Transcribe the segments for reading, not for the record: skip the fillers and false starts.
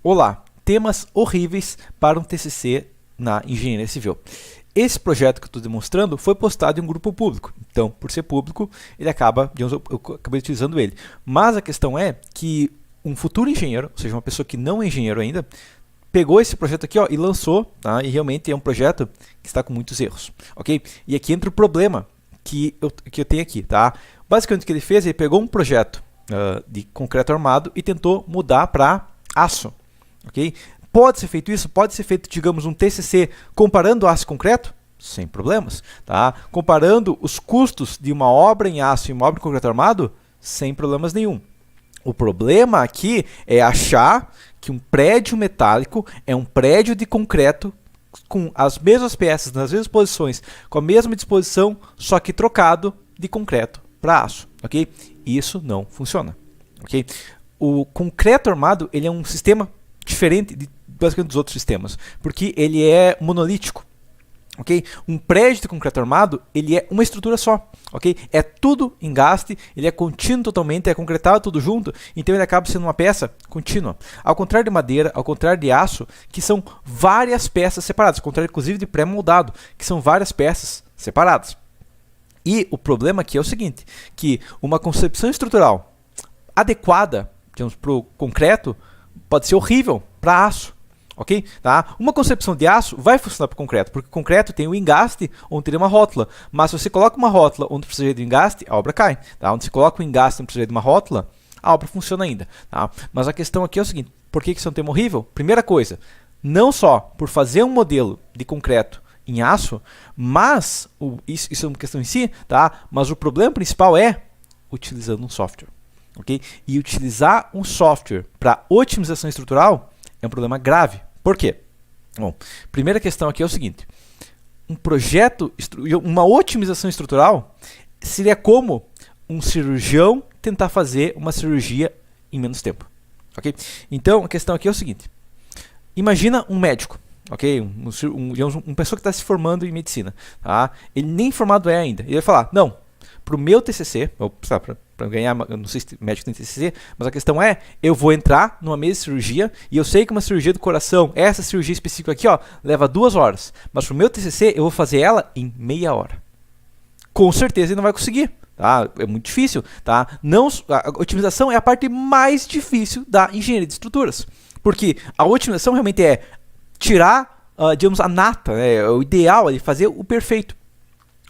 Olá, temas horríveis para um TCC na engenharia civil. Esse projeto que eu estou demonstrando foi postado em um grupo público. Então, por ser público, ele acaba, digamos, eu acabei utilizando ele. Mas a questão é que um futuro engenheiro, ou seja, uma pessoa que não é engenheiro ainda, pegou esse projeto aqui, ó, e lançou, tá? E realmente é um projeto que está com muitos erros, ok? E aqui entra o problema que eu tenho aqui, tá? Basicamente o que ele fez, ele pegou um projeto de concreto armado e tentou mudar para aço, ok? Pode ser feito isso? Pode ser feito, digamos, um TCC comparando aço e concreto? Sem problemas, tá? Comparando os custos de uma obra em aço e uma obra em concreto armado? Sem problemas nenhum. O problema aqui é achar que um prédio metálico é um prédio de concreto com as mesmas peças, nas mesmas posições, com a mesma disposição, só que trocado de concreto para aço, ok? Isso não funciona, ok? O concreto armado, ele é um sistema diferente basicamente dos outros sistemas, porque ele é monolítico, ok? Um prédio de concreto armado, ele é uma estrutura só, ok? É tudo engaste, ele é contínuo totalmente, é concretado tudo junto, então ele acaba sendo uma peça contínua. Ao contrário de madeira, ao contrário de aço, que são várias peças separadas, ao contrário inclusive de pré-moldado, que são várias peças separadas. E o problema aqui é o seguinte, que uma concepção estrutural adequada, digamos, para o concreto, pode ser horrível para aço. Ok? Tá? Uma concepção de aço vai funcionar para o concreto, porque o concreto tem o engaste onde tem uma rótula, mas se você coloca uma rótula onde precisa de engaste, a obra cai. Tá? Onde você coloca o engaste onde precisa de uma rótula, a obra funciona ainda. Tá? Mas a questão aqui é o seguinte, por que isso é um tema horrível? Primeira coisa, não só por fazer um modelo de concreto em aço, mas, isso é uma questão em si, tá? Mas o problema principal é utilizando um software. Okay? E utilizar um software para otimização estrutural é um problema grave. Por quê? Bom, primeira questão aqui é o seguinte. Um projeto, uma otimização estrutural seria como um cirurgião tentar fazer uma cirurgia em menos tempo. Okay? Então, a questão aqui é o seguinte. Imagina um médico, okay? Uma pessoa que está se formando em medicina. Tá? Ele nem formado é ainda. Ele vai falar, não, para o meu TCC, para ganhar, eu não sei se médico tem TCC, mas a questão é, eu vou entrar numa mesa de cirurgia e eu sei que uma cirurgia do coração, essa cirurgia específica aqui, ó, leva 2 horas, mas para o meu TCC eu vou fazer ela em meia hora. Com certeza ele não vai conseguir, tá? É muito difícil, tá? Não, a otimização é a parte mais difícil da engenharia de estruturas, porque a otimização realmente é tirar, digamos, a nata, né? O ideal é fazer o perfeito.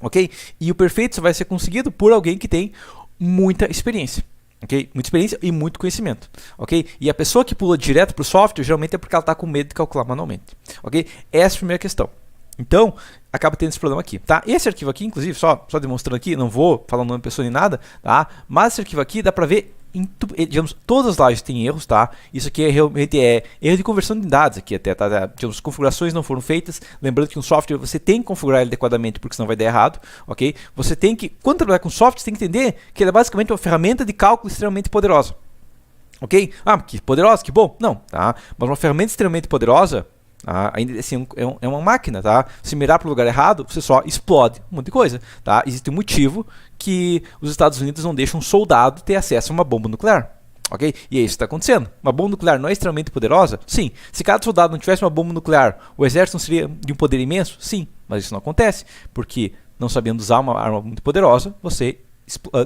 Ok? E o perfeito só vai ser conseguido por alguém que tem muita experiência. Ok? Muita experiência e muito conhecimento. Ok? E a pessoa que pula direto para o software, geralmente é porque ela está com medo de calcular manualmente. Ok? Essa é a primeira questão. Então, acaba tendo esse problema aqui. Tá? Esse arquivo aqui, inclusive, só demonstrando aqui, não vou falar o nome da pessoa nem nada, tá? Mas esse arquivo aqui dá para ver, digamos, todas as lajes têm erros, tá? Isso aqui realmente é erro de conversão de dados aqui até, tá? Digamos, configurações não foram feitas, lembrando que um software você tem que configurar ele adequadamente, porque senão vai dar errado, ok? Você tem que, quando trabalhar com software, você tem que entender que ele é basicamente uma ferramenta de cálculo extremamente poderosa, ok? Ah, que poderosa, que bom, não, tá? Mas uma ferramenta extremamente poderosa, ainda assim, é uma máquina, tá? Se mirar para o lugar errado, você só explode um monte de coisa, tá? Existe um motivo que os Estados Unidos não deixam um soldado ter acesso a uma bomba nuclear, ok? E é isso que está acontecendo. Uma bomba nuclear não é extremamente poderosa? Sim. Se cada soldado não tivesse uma bomba nuclear, o exército não seria de um poder imenso? Sim. Mas isso não acontece, porque não sabendo usar uma arma muito poderosa, você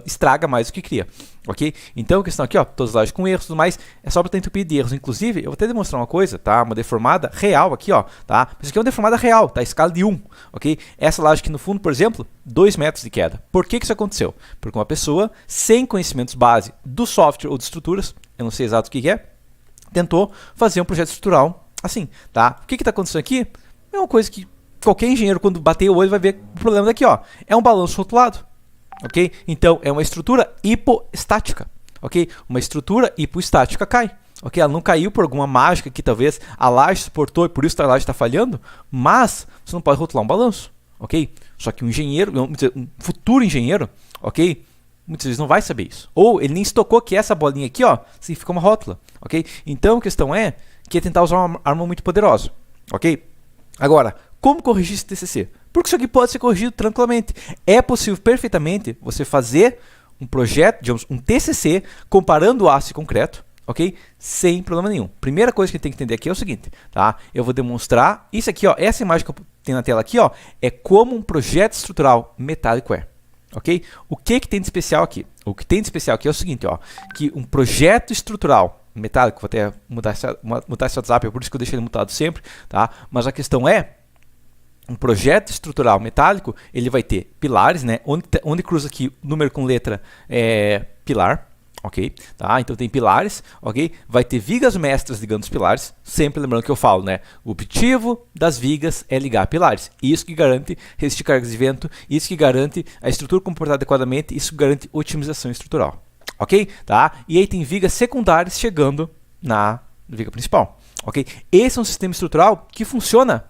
estraga mais do que cria, ok? Então a questão aqui, ó, todas as lajes com erros e tudo mais, é só para ter entupir de erros. Inclusive, eu vou até demonstrar uma coisa, tá? Uma deformada real aqui, ó, tá? Isso aqui é uma deformada real, tá? Escala de 1, ok? Essa laje aqui no fundo, por exemplo, 2 metros de queda. Por que isso aconteceu? Porque uma pessoa sem conhecimentos base do software ou de estruturas, eu não sei exato o que é, tentou fazer um projeto estrutural assim, tá? O que está acontecendo aqui? É uma coisa que qualquer engenheiro, quando bater o olho, vai ver o problema daqui, ó. É um balanço rotulado. Ok? Então, é uma estrutura hipostática. Ok? Uma estrutura hipostática cai. Ok? Ela não caiu por alguma mágica que talvez a laje suportou e por isso a laje está falhando, mas você não pode rotular um balanço. Ok? Só que um engenheiro, um futuro engenheiro, ok? Muitas vezes não vai saber isso. Ou ele nem estocou que essa bolinha aqui, ó, significa uma rótula. Ok? Então, a questão é que é tentar usar uma arma muito poderosa. Ok? Agora, como corrigir esse TCC? Porque isso aqui pode ser corrigido tranquilamente. É possível perfeitamente você fazer um projeto, digamos, um TCC, comparando aço e concreto, ok? Sem problema nenhum. Primeira coisa que a gente tem que entender aqui é o seguinte, tá? Eu vou demonstrar isso aqui, ó, essa imagem que eu tenho na tela aqui, ó, é como um projeto estrutural metálico é, ok? O que tem de especial aqui? O que tem de especial aqui é o seguinte, ó, que um projeto estrutural metálico, vou até mudar esse WhatsApp, é por isso que eu deixo ele mutado sempre, tá? Mas a questão é, um projeto estrutural metálico, ele vai ter pilares, né? Onde cruza aqui número com letra é pilar, ok? Tá? Então tem pilares, ok? Vai ter vigas mestras ligando os pilares, sempre lembrando que eu falo, né? O objetivo das vigas é ligar pilares. Isso que garante resistir cargas de vento, isso que garante a estrutura comportar adequadamente, isso que garante otimização estrutural, ok? Tá? E aí tem vigas secundárias chegando na viga principal, ok? Esse é um sistema estrutural que funciona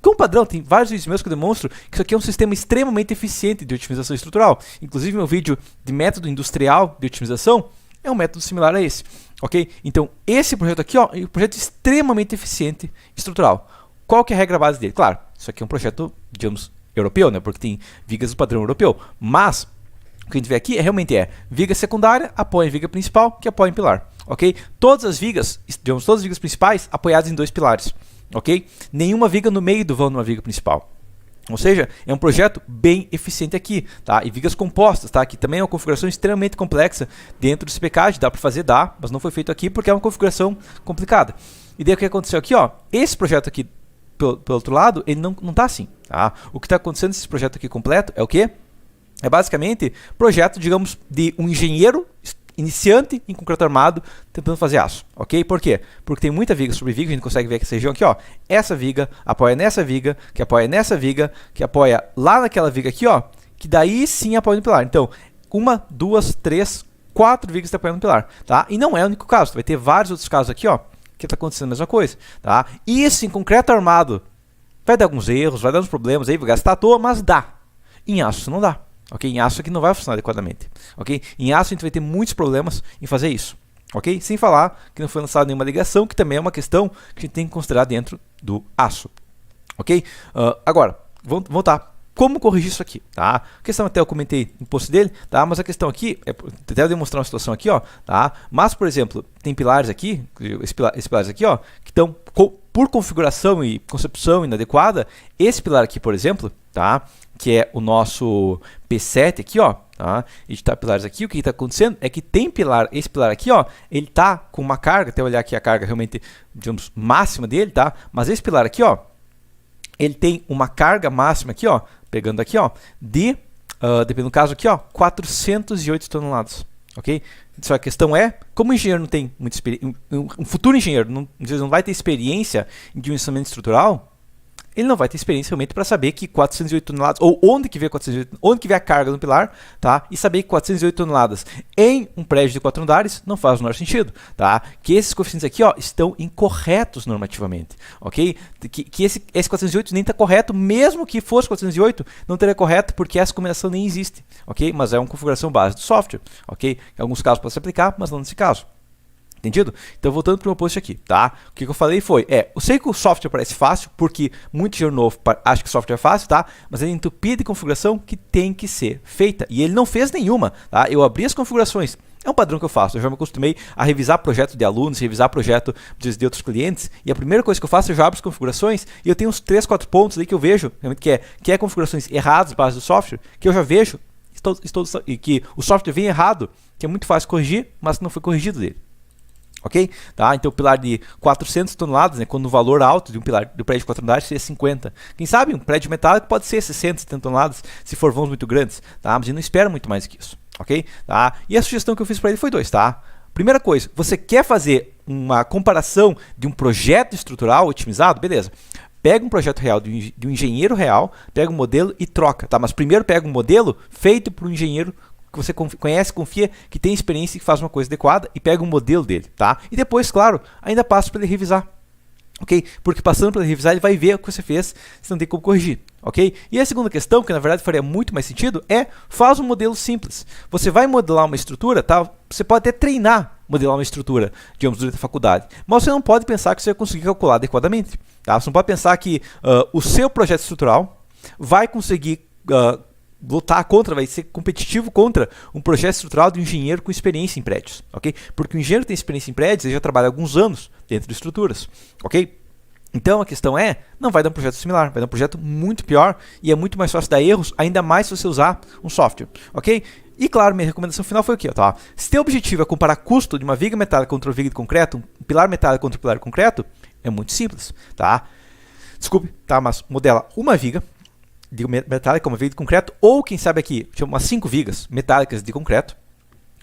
como padrão. Tem vários vídeos meus que eu demonstro que isso aqui é um sistema extremamente eficiente de otimização estrutural. Inclusive, meu vídeo de método industrial de otimização é um método similar a esse, ok? Então, esse projeto aqui, ó, é um projeto extremamente eficiente estrutural. Qual que é a regra base dele? Claro, isso aqui é um projeto, digamos, europeu, né? Porque tem vigas do padrão europeu. Mas, o que a gente vê aqui realmente é viga secundária apoia a viga principal, que apoia em pilar, ok? Todas as vigas, digamos, todas as vigas principais apoiadas em dois pilares. Ok? Nenhuma viga no meio do vão numa viga principal. Ou seja, é um projeto bem eficiente aqui, tá? E vigas compostas, tá? Que também é uma configuração extremamente complexa dentro do CPCAD. Dá para fazer, dá, mas não foi feito aqui porque é uma configuração complicada. E daí o que aconteceu aqui, ó? Esse projeto aqui, pelo outro lado, ele não tá assim, tá? O que está acontecendo nesse projeto aqui completo é o quê? É basicamente projeto, digamos, de um engenheiro iniciante em concreto armado tentando fazer aço, ok? Por quê? Porque tem muita viga sobre viga, a gente consegue ver que essa região aqui, ó, essa viga apoia nessa viga, que apoia nessa viga, que apoia lá naquela viga aqui, ó, que daí sim apoia no pilar. Então, 1, 2, 3, 4 vigas está apoiando no pilar, tá? E não é o único caso, vai ter vários outros casos aqui, ó, que está acontecendo a mesma coisa, tá? Isso em concreto armado vai dar alguns erros, vai dar uns problemas aí, vai gastar à toa, mas dá. Em aço não dá. Ok? Em aço aqui não vai funcionar adequadamente. Ok? Em aço a gente vai ter muitos problemas em fazer isso. Ok? Sem falar que não foi lançada nenhuma ligação, que também é uma questão que a gente tem que considerar dentro do aço. Ok? Agora, vamos voltar. Como corrigir isso aqui? Tá? A questão até eu comentei no post dele, tá? Mas a questão aqui, até eu demonstrar uma situação aqui, ó, tá? Mas, por exemplo, tem pilares aqui, esses pilares aqui, ó, que estão por configuração e concepção inadequada. Esse pilar aqui, por exemplo, tá? Que é o nosso P7 aqui, ó, tá? E de pilares aqui, o que está acontecendo é que tem pilar, esse pilar aqui, ó, ele tá com uma carga, até olhar aqui a carga realmente, digamos, máxima dele, tá? Mas esse pilar aqui, ó, ele tem uma carga máxima aqui, ó, pegando aqui, ó, de, dependendo do caso aqui, ó, 408 toneladas, ok? Só a questão é, como o engenheiro não tem muita experiência, um futuro engenheiro não vai ter experiência em dimensionamento estrutural, ele não vai ter experiência realmente para saber que 408 toneladas, ou onde que vê a carga no pilar, tá? E saber que 408 toneladas em um prédio de 4 andares não faz o menor sentido, tá? Que esses coeficientes aqui, ó, estão incorretos normativamente, ok? Que esse 408 nem está correto, mesmo que fosse 408, não teria correto porque essa combinação nem existe, ok? Mas é uma configuração base do software, ok? Em alguns casos pode se aplicar, mas não nesse caso. Entendido? Então, voltando para o meu post aqui, tá? O que eu falei foi, eu sei que o software parece fácil, porque muito engenheiro novo acha que o software é fácil, tá? Mas ele é entupido de configuração que tem que ser feita. E ele não fez nenhuma, tá? Eu abri as configurações. É um padrão que eu faço. Eu já me acostumei a revisar projeto de alunos, revisar projeto de outros clientes. E a primeira coisa que eu faço, eu já abro as configurações e eu tenho uns 3, 4 pontos aí que eu vejo, realmente que é configurações erradas base do software, que eu já vejo e que o software vem errado, que é muito fácil corrigir, mas não foi corrigido dele. Ok? Tá? Então o pilar de 400 toneladas, né, quando o valor alto de um pilar do prédio de 4 andares seria 50. Quem sabe um prédio metálico pode ser 60, 70 toneladas, se for vãos muito grandes, tá? Mas eu não espero muito mais que isso, ok? Tá? E a sugestão que eu fiz para ele foi 2, tá? Primeira coisa, você quer fazer uma comparação de um projeto estrutural otimizado? Beleza. Pega um projeto real de um engenheiro real, pega um modelo e troca, tá? Mas primeiro pega um modelo feito por um engenheiro que você conhece, confia, que tem experiência e que faz uma coisa adequada e pega um modelo dele, tá? E depois, claro, ainda passa para ele revisar, ok? Porque passando para ele revisar, ele vai ver o que você fez, você não tem como corrigir, ok? E a segunda questão, que na verdade faria muito mais sentido, faz um modelo simples. Você vai modelar uma estrutura, tá? Você pode até treinar modelar uma estrutura, digamos, durante a faculdade, mas você não pode pensar que você vai conseguir calcular adequadamente, tá? Você não pode pensar que o seu projeto estrutural vai conseguir lutar contra, vai ser competitivo contra um projeto estrutural de um engenheiro com experiência em prédios, ok? Porque o engenheiro tem experiência em prédios, ele já trabalha há alguns anos dentro de estruturas, ok? Então a questão é, não vai dar um projeto similar, vai dar um projeto muito pior e é muito mais fácil dar erros, ainda mais se você usar um software, ok? E claro, minha recomendação final foi o quê? Tá? Se teu objetivo é comparar custo de uma viga metálica contra uma viga de concreto, um pilar metálico contra um pilar de concreto, é muito simples, tá? Desculpe, tá? Mas modela uma viga de metálica, uma viga de concreto, ou quem sabe aqui, chama umas 5 vigas metálicas de concreto,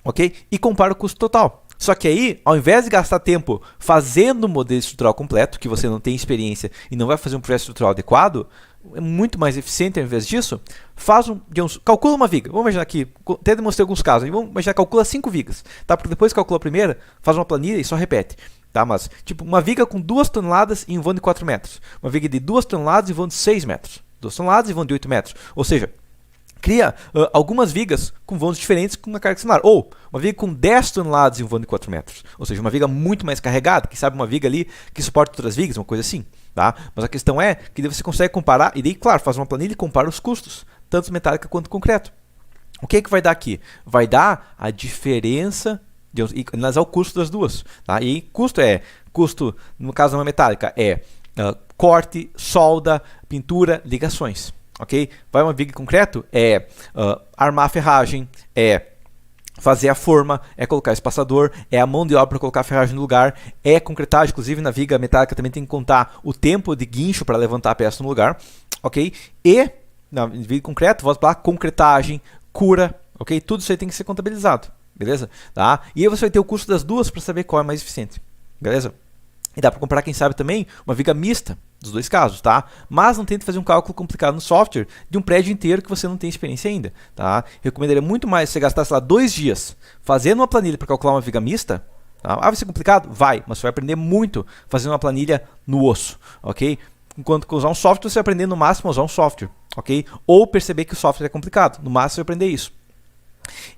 ok? E compara o custo total. Só que aí, ao invés de gastar tempo fazendo um modelo estrutural completo, que você não tem experiência e não vai fazer um projeto estrutural adequado, é muito mais eficiente ao invés disso, calcula uma viga. Vamos imaginar aqui, até demonstrei alguns casos, vamos imaginar, calcula 5 vigas, tá? Porque depois que calcula a primeira, faz uma planilha e só repete. Tá? Mas, tipo, uma viga com 2 toneladas em um vão de 4 metros. Uma viga de 2 toneladas em vão de 6 metros. 2 toneladas em vão de 8 metros. Ou seja, cria algumas vigas com vãos diferentes com uma carga similar. Ou uma viga com 10 toneladas em um vão de 4 metros. Ou seja, uma viga muito mais carregada, que sabe uma viga ali que suporta outras vigas, uma coisa assim. Tá? Mas a questão é que você consegue comparar, e daí, claro, faz uma planilha e compara os custos, tanto metálica quanto concreto. O que é que vai dar aqui? Vai dar a diferença e analisar o custo das duas. Tá? E custo, no caso de uma metálica, é corte, solda, pintura, ligações. Ok? Vai uma viga de concreto, é armar a ferragem, é fazer a forma, é colocar espaçador, é a mão de obra para colocar a ferragem no lugar, é concretagem, inclusive na viga metálica também tem que contar o tempo de guincho para levantar a peça no lugar, ok? E na viga de concreto, volta para lá, concretagem, cura, ok? Tudo isso aí tem que ser contabilizado, beleza? Tá? E aí você vai ter o custo das duas para saber qual é mais eficiente, beleza? E dá para comparar, quem sabe, também uma viga mista dos dois casos, tá? Mas não tente fazer um cálculo complicado no software de um prédio inteiro que você não tem experiência ainda, tá? Recomendaria muito mais você gastar, sei lá, 2 dias fazendo uma planilha para calcular uma viga mista. Tá? Ah, vai ser complicado? Vai, mas você vai aprender muito fazendo uma planilha no osso, ok? Enquanto que usar um software, você vai aprender no máximo a usar um software, ok? Ou perceber que o software é complicado, no máximo você vai aprender isso.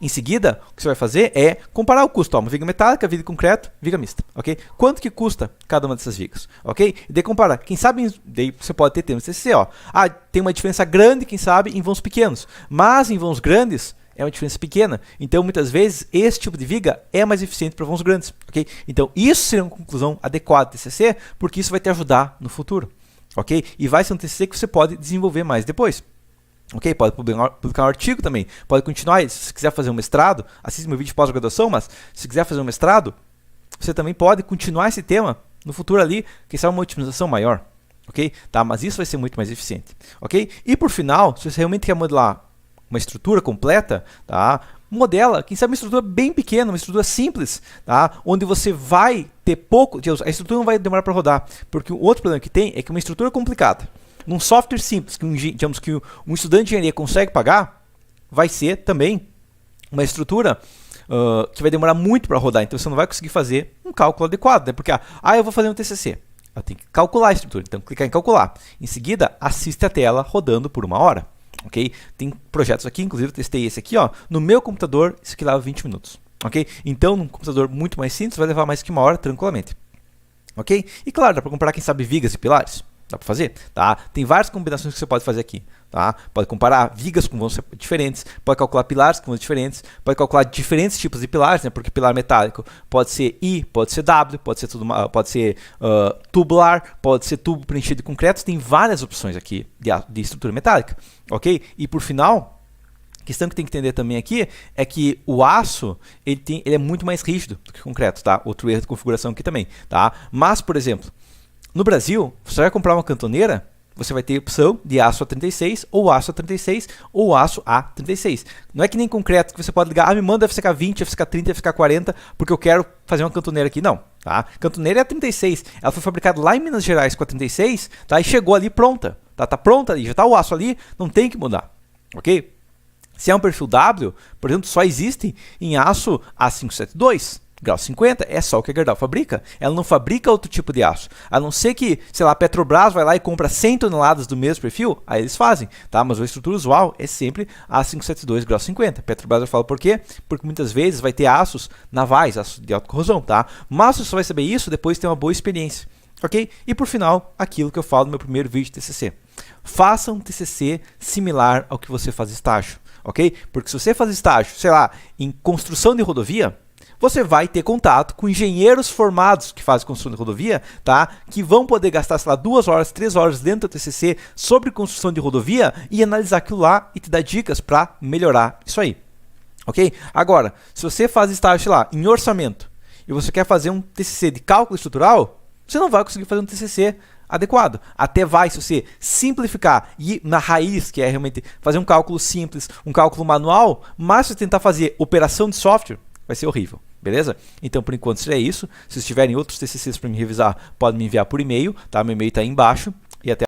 Em seguida, o que você vai fazer é comparar o custo. Ó, uma viga metálica, viga de concreto, viga mista. Ok? Quanto que custa cada uma dessas vigas? Ok? E daí comparar. Quem sabe, daí você pode ter termos TCC. Ó. Ah, tem uma diferença grande, quem sabe, em vãos pequenos. Mas em vãos grandes, é uma diferença pequena. Então, muitas vezes, esse tipo de viga é mais eficiente para vãos grandes. Ok? Então, isso seria uma conclusão adequada do TCC, porque isso vai te ajudar no futuro. Ok? E vai ser um TCC que você pode desenvolver mais depois. Ok, pode publicar um artigo também, pode continuar, se quiser fazer um mestrado, assista meu vídeo de pós-graduação, mas se quiser fazer um mestrado, você também pode continuar esse tema no futuro ali, quem sabe uma otimização maior, ok? Tá, mas isso vai ser muito mais eficiente, ok? E por final, se você realmente quer modelar uma estrutura completa, tá? Modela, quem sabe uma estrutura bem pequena, uma estrutura simples, tá? Onde você vai ter pouco, a estrutura não vai demorar para rodar, porque o outro problema que tem é que uma estrutura complicada, num software simples, que um estudante de engenharia consegue pagar, vai ser também uma estrutura que vai demorar muito para rodar. Então você não vai conseguir fazer um cálculo adequado, né? Porque eu vou fazer um TCC, eu tenho que calcular a estrutura, então clicar em calcular. Em seguida, assiste a tela rodando por 1 hora. Ok? Tem projetos aqui, inclusive eu testei esse aqui, ó, no meu computador, isso aqui leva 20 minutos. Ok? Então, num computador muito mais simples, vai levar mais que 1 hora tranquilamente. Ok? E claro, dá para comparar, quem sabe, vigas e pilares. Dá para fazer? Tá? Tem várias combinações que você pode fazer aqui. Tá? Pode comparar vigas com vãos diferentes, pode calcular pilares com vãos diferentes, pode calcular diferentes tipos de pilares, né? Porque pilar metálico pode ser I, pode ser W, pode ser tubular, pode ser tubo preenchido de concreto. Tem várias opções aqui de estrutura metálica. Ok? E por final, a questão que tem que entender também aqui é que o aço ele é muito mais rígido do que o concreto. Tá? Outro erro de configuração aqui também. Tá? Mas, por exemplo, no Brasil, você vai comprar uma cantoneira, você vai ter opção de aço A36, ou aço A36, ou aço A36. Não é que nem concreto, que você pode ligar, me manda FCK20, FCK30, FCK40, porque eu quero fazer uma cantoneira aqui. Não, tá? Cantoneira é A36, ela foi fabricada lá em Minas Gerais com a 36, tá? E chegou ali pronta, tá? Tá pronta ali, já tá o aço ali, não tem que mudar, ok? Se é um perfil W, por exemplo, só existe em aço A572. Grau 50 é só o que a Gerdau fabrica. Ela não fabrica outro tipo de aço. A não ser que, sei lá, a Petrobras vai lá e compra 100 toneladas do mesmo perfil, aí eles fazem, tá? Mas a estrutura usual é sempre A572 grau 50. A Petrobras vai falar por quê? Porque muitas vezes vai ter aços navais, aços de alta corrosão, tá? Mas você só vai saber isso depois de ter uma boa experiência. ok? E por final, aquilo que eu falo no meu primeiro vídeo de TCC. Faça um TCC similar ao que você faz estágio, ok? Porque se você faz estágio, sei lá, em construção de rodovia, você vai ter contato com engenheiros formados que fazem construção de rodovia, tá? Que vão poder gastar, sei lá, 2 horas, 3 horas dentro do TCC sobre construção de rodovia e analisar aquilo lá e te dar dicas para melhorar isso aí, ok? Agora, se você faz estágio, sei lá, em orçamento e você quer fazer um TCC de cálculo estrutural, você não vai conseguir fazer um TCC adequado. Até vai, se você simplificar e ir na raiz, que é realmente fazer um cálculo simples, um cálculo manual, mas se você tentar fazer operação de software, vai ser horrível. Beleza? Então, por enquanto, seria isso. Se vocês tiverem outros TCCs para me revisar, podem me enviar por e-mail, tá? Meu e-mail está aí embaixo. E até